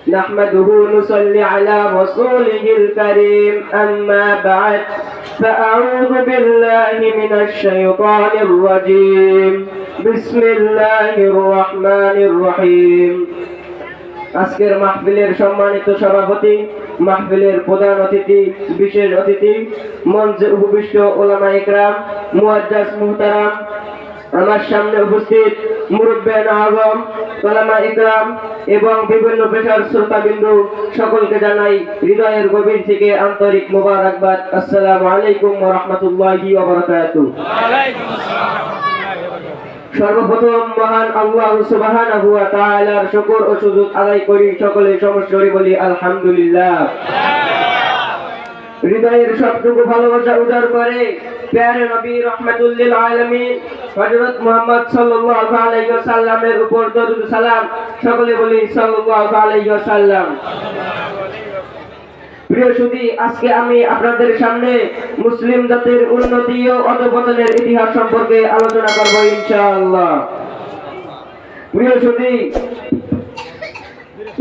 نحمده ونصلي على رسوله الكريم أما بعد فأعوذ بالله من الشيطان الرجيم بسم الله الرحمن الرحيم আজকের মাহফিলের সম্মানিত সভাপতি, মাহফিলের প্রধান অতিথি, বিশেষ অতিথি, মঞ্চে উপবিষ্ট ওলামা ইকরাম, মুআজ্জাজ মুহতারাম, আমার সামনে উপস্থিত মুরব্বিয়ান আযম, ওলামা ইকরাম এবং বিভিন্ন পেশার শ্রোতাবিন্দু, সকলকে জানাই হৃদয়ের গভীর থেকে আন্তরিক মোবারকবাদ। আসসালামু আলাইকুম ওয়া রাহমাতুল্লাহি ওয়া বারাকাতুহু। সর্বপ্রথম মহান আল্লাহ সুবহানাহু ওয়া তাআলার শুকর ও সুজুদ আদায় করি, সকলে সমস্বরে বলি আলহামদুলিল্লাহ। হৃদয়ের সবটুকু ভালোবাসা উজাড় করে প্যারে নবী রাহমাতুল লিল আলামিন হযরত মুহাম্মদ সাল্লাল্লাহু আলাইহি ওয়াসাল্লামের উপর দরুদ সালাম, সকলে বলি সাল্লাল্লাহু আলাইহি ওয়াসাল্লাম। প্রিয় সুধী, আজকে আমি আপনাদের সামনে মুসলিম জাতির উন্নতি ও অধঃপতনের ইতিহাস সম্পর্কে আলোচনা করব ইনশাআল্লাহ। প্রিয় সুধী,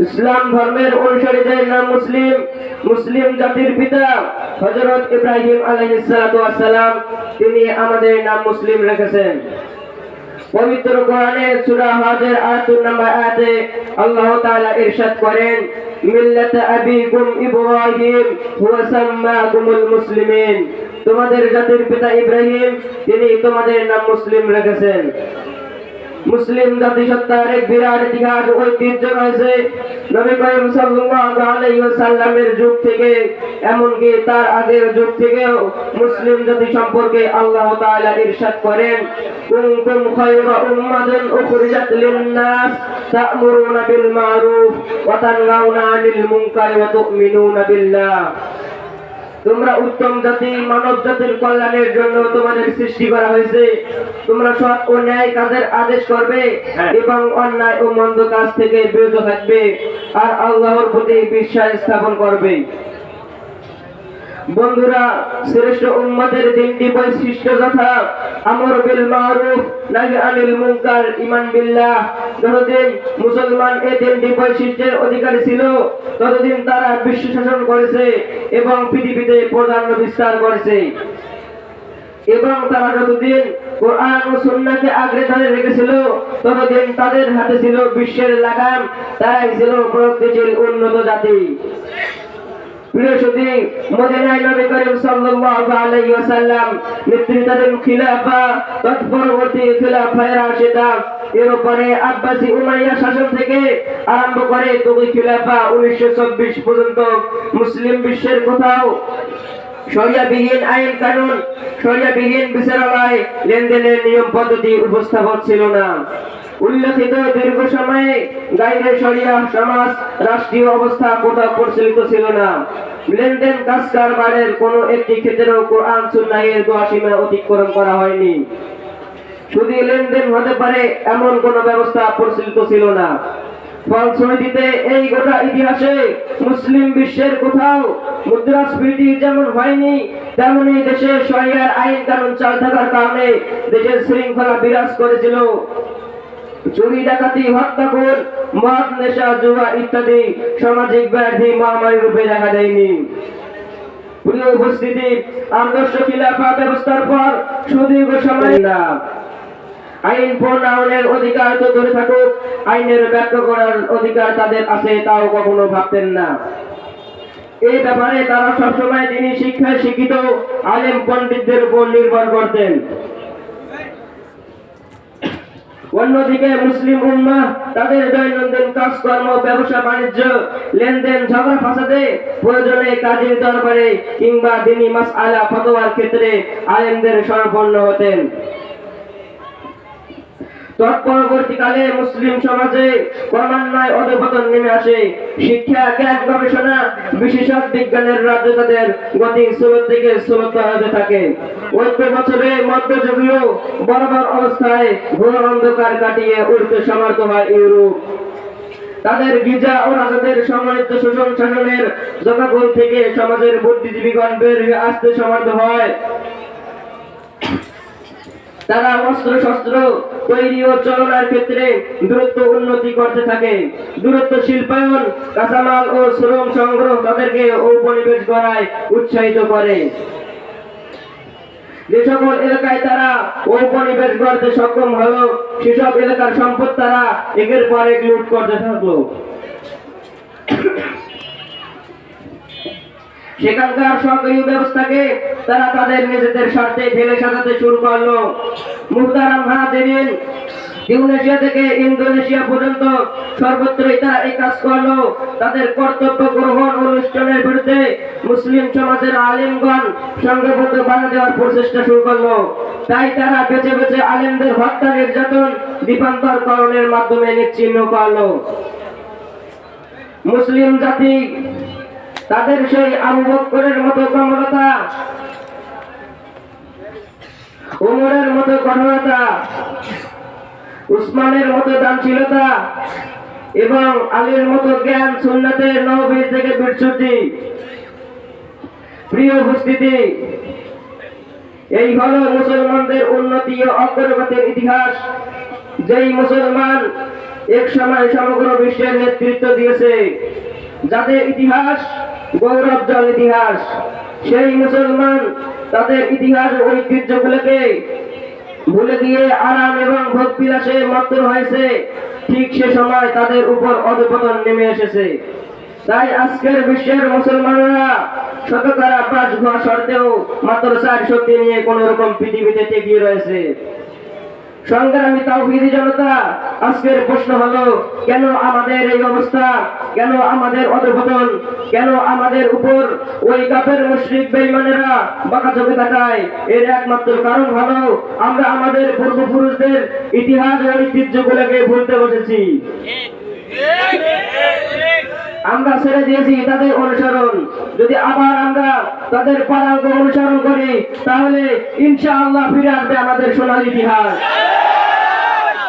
ইসলাম ধর্মের অনুসারীদের নাম মুসলিম। মুসলিম জাতির পিতা হযরত ইব্রাহিম আলাইহিস সালাতু ওয়াস সালাম, তিনি আমাদের নাম মুসলিম রেখেছেন। পবিত্র কোরআনে সূরা হজের নম্বর আয়াতে আল্লাহ তাআলা ইরশাদ করেন, মিল্লাত আবিকুম ইব্রাহিম হুয়া সাম্মাকুমুল মুসলিমিন। তোমাদের জাতির পিতা ইব্রাহিম, তিনি তোমাদের নাম মুসলিম রেখেছেন। মুসলিম জাতিসত্তার এক বিরাট ইতিহাস ঐতিহ্য রয়েছে। নবী করিম সাল্লাল্লাহু আলাইহি ওয়াসাল্লামের যুগ থেকে, এমনকি তার আগের যুগ থেকেও মুসলিম জাতি সম্পর্কে আল্লাহ তাআলা ইরশাদ করেন, কুনতুম খায়রা উম্মাতিন উখরিজাত লিন-নাস তা'মুরুনা বিল মা'রুফ ওয়া তানহাউনা আনিল মুনকার ওয়া তু'মিনুনা বিল্লাহ। তোমরা উত্তম জাতি, মানব জাতির কল্যাণের জন্য তোমাদের সৃষ্টি করা হয়েছে। তোমরা সৎ ও ন্যায় কাজের আদেশ করবে এবং অন্যায় ও মন্দ কাজ থেকে বিরত থাকবে আর আল্লাহর প্রতি বিশ্বাস স্থাপন করবে। বন্ধুরা, শ্রেষ্ঠ উম্মতের তিনটি বৈশিষ্ট্য যথা আমর বিল মারুফ, নাহি আনিল মুনকার, ঈমান বিল্লাহ। যতদিন মুসলমান এই তিনটি বৈশিষ্ট্যের অধিকারী ছিল, ততদিন তারা বিশ্ব শাসন করেছে এবং পৃথিবীতে প্রাধান্য বিস্তার করেছে। এবং তারা যতদিন কোরআন ও সুন্নাহকে আগলে ধরে রেখেছিল, ততদিন তাদের হাতে ছিল বিশ্বের লাগাম। তারাই ছিল প্রগতিশীল উন্নত জাতি। প্রিয় সুধী, মদিনায় নবী করিম সাল্লাল্লাহু আলাইহি ওয়াসাল্লাম নেতৃত্বাধীন খিলাফা, তৎপরবর্তী খিলাফায়ে রাশিদা, এরপরে আব্বাসি উমাইয়া শাসন থেকে আরম্ভ করে তুগি খিলাফা 1924 পর্যন্ত মুসলিম বিশ্বের কোথাও শরিয়াবিহীন আইন কানুন, শরিয়াবিহীন বিচারালয়, লেনদেনের নিয়ম পদ্ধতি উপস্থাপন ছিল না। উল্লেখিত দীর্ঘ সময়ে গায়রে শরিয়া সমাজ, রাষ্ট্রীয় অবস্থা কোথাও প্রচলিত ছিল না। লেনদেন কাজ কারবারের কোনো একটি ক্ষেত্রেও কোরআন সুন্নাহের দোয়াসীমা অতিক্রম করা হয়নি। শুধু লেনদেন হতে পারে এমন কোনো ব্যবস্থা প্রচলিত ছিল না। ফলশ্রুতিতে এই গোটা ইতিহাসে মুসলিম বিশ্বের কোথাও মুদ্রাস্ফীতি যেমন হয়নি, তেমনি দেশে শরিয়ার আইন কানুন চাল থাকার কারণে দেশের শৃঙ্খলা বিরাজ করেছিল। চুরি, ডাকাতি, হত্যাখুন, মদ, নেশা, জুয়া ইত্যাদি সামাজিক ব্যাধি মহামারী রূপে দেখা দেয়নি। প্রিয় উপস্থিতি, আদর্শ খিলাফা ব্যবস্থার পর সুদীর্ঘ সময় না আইন প্রণয়নের অধিকার তো ধরে থাকুক, আইনের ব্যাখ্যা করার অধিকার তাদের আছে, তাও কখনো ভাবতেন না। এই ব্যাপারে তারা সবসময় তিনি শিক্ষায় শিক্ষিত আলেম পণ্ডিতদের উপর নির্ভর করতেন। অন্যদিকে মুসলিম উম্মাহ তাদের দৈনন্দিন কাজকর্ম, ব্যবসা বাণিজ্য, লেনদেন, ঝগড়া ফাসাদে, প্রয়োজনে কাজীর দরবারে কিংবা দ্বীনি মাসআলা ফতোয়ার ক্ষেত্রে আলেমদের শরণাপন্ন হতেন। তৎপরবর্তীকালে মুসলিম সমাজে ক্রমান্বয়ে অধঃপতন নেমে আসে। শিক্ষা, জ্ঞান, গবেষণা, বিশেষজ্ঞ বিজ্ঞানের রাজ্য তাদের গতি স্রোত থেকে স্রোত হতে থাকে। অল্প বছরে মধ্যযুগীয় বর্বর অবস্থায় ঘোর অন্ধকার কাটিয়ে উঠতে সমর্থ হয় ইউরোপ। তাদের গির্জা ও রাজাদের সম্মানিত শোষণ শাসনের জনগণ থেকে সমাজের বুদ্ধিজীবীগণ বের হয়ে আসতে সমর্থ হয়। তারা অস্ত্র শস্ত্র তৈরি ও চলনার ক্ষেত্রে দ্রুত উন্নতি করতে থাকে। দ্রুত শিল্পায়ন, কাঁচামাল ও শ্রম সংগ্রহ তাদেরকে ঔপনিবেশ গড়ায় উৎসাহিত করে। যে সকল এলাকায় তারা ঔপনিবেশ গড়তে সক্ষম হলো, সেসব এলাকার সম্পদ তারা একের পর এক লুট করতে থাকলো। সেখানকার সরকারি ব্যবস্থাকে তারা তাদের নিজেদের স্বার্থে ঢেলে সাজাতে শুরু করলো। মুহতারাম হাজিরিন, ইন্দোনেশিয়া থেকে ইন্দোনেশিয়া পর্যন্ত সর্বত্রই তারা এই কাজ করলো। তাদের কর্তব্য গ্রহণ অনুষ্ঠানের বিরুদ্ধে মুসলিম সমাজের আলেমগণ সংঘবদ্ধ বাধা দেওয়ার প্রচেষ্টা শুরু করলো। তাই তারা বেছে বেছে আলেমদের হত্যা, নির্যাতন, দ্বীপান্তরকরণের মাধ্যমে নিচ্ছিন্ন করলো। মুসলিম জাতি তাদের সেই আবু বকরের মতো কমলতা, উমরের মতো কঠোরতা, উসমানের মতো দানশীলতা এবং আলীর মতো জ্ঞান, সুন্নাতের নবীর থেকে বিচ্যুতি। প্রিয় উপস্থিতি, এই হলো মুসলমানদের উন্নতি ও অগ্রগতির ইতিহাস। যেই মুসলমান এক সময় সমগ্র বিশ্বের নেতৃত্ব দিয়েছে, যাদের ইতিহাস গৌরবজ্জ্বল ইতিহাস, সেই মুসলমান তাদের ইতিহাস ঐতিহ্যগুলোকে ভুলে গিয়ে আরাম এবং ভোগ বিলাসে মত্ত হয়েছে। ঠিক সে সময় তাদের উপর অধঃপতন নেমে এসেছে। তাই আজকের বিশ্বের মুসলমানরা শতকরা 5 হওয়া সত্ত্বেও মাত্র 4 শক্তি নিয়ে কোন রকম পৃথিবীতে টিকিয়ে রয়েছে। সংগ্রামী তাওহীদি জনতা, আজকের প্রশ্ন হলো, কেন আমাদের এই অবস্থা? কেন আমাদের অধঃপতন? কেন আমাদের উপর ওই কাফের মুশরিক বেঈমানেরা বাঁকাচোখে তাকায়? এর একমাত্র কারণ হলো আমরা আমাদের পূর্বপুরুষদের ইতিহাস ও ঐতিহ্যগুলোকে ভুলতে বসেছি। আমরা ছেড়ে দিয়েছি তাদের অনুসরণ। যদি আবার আমরা তাদের পরাঙ্গ অনুসরণ করি, তাহলে ইনশাআল্লাহ ফিরে আসবে আমাদের সোনালী ইতিহাস।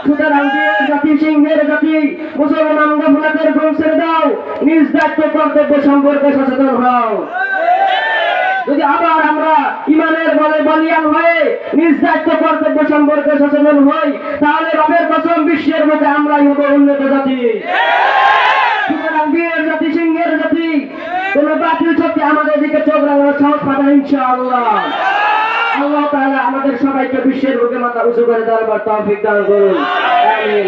সুতরাং বীরের জাতি, সিংহের জাতি, মুসলমান গাফলাতের ঘুম ছেড়ে দাও, নিজ দায়িত্ব কর্তব্য সম্পর্কে সচেতন হও। যদি আবার আমরা ইমানের বলে বলিয়ান হয়ে নিজ দায়িত্ব কর্তব্য সম্পর্কে সচেতন হই, তাহলে রবের কসম বিশ্বের মধ্যে আমরাই হব উন্নত জাতি। সুতরাং বীরের জাতি, সিংহের জাতি, কোন বাতিল শক্তি আমাদের দিকে চোখ রাখার সাহস পাবে না ইনশাআল্লাহ। আল্লাহ তাআলা আমাদের সবাইকে বিশ্বের বুকে মাথা উঁচু করে দেওয়ার তৌফিক দান করুন। আমিন।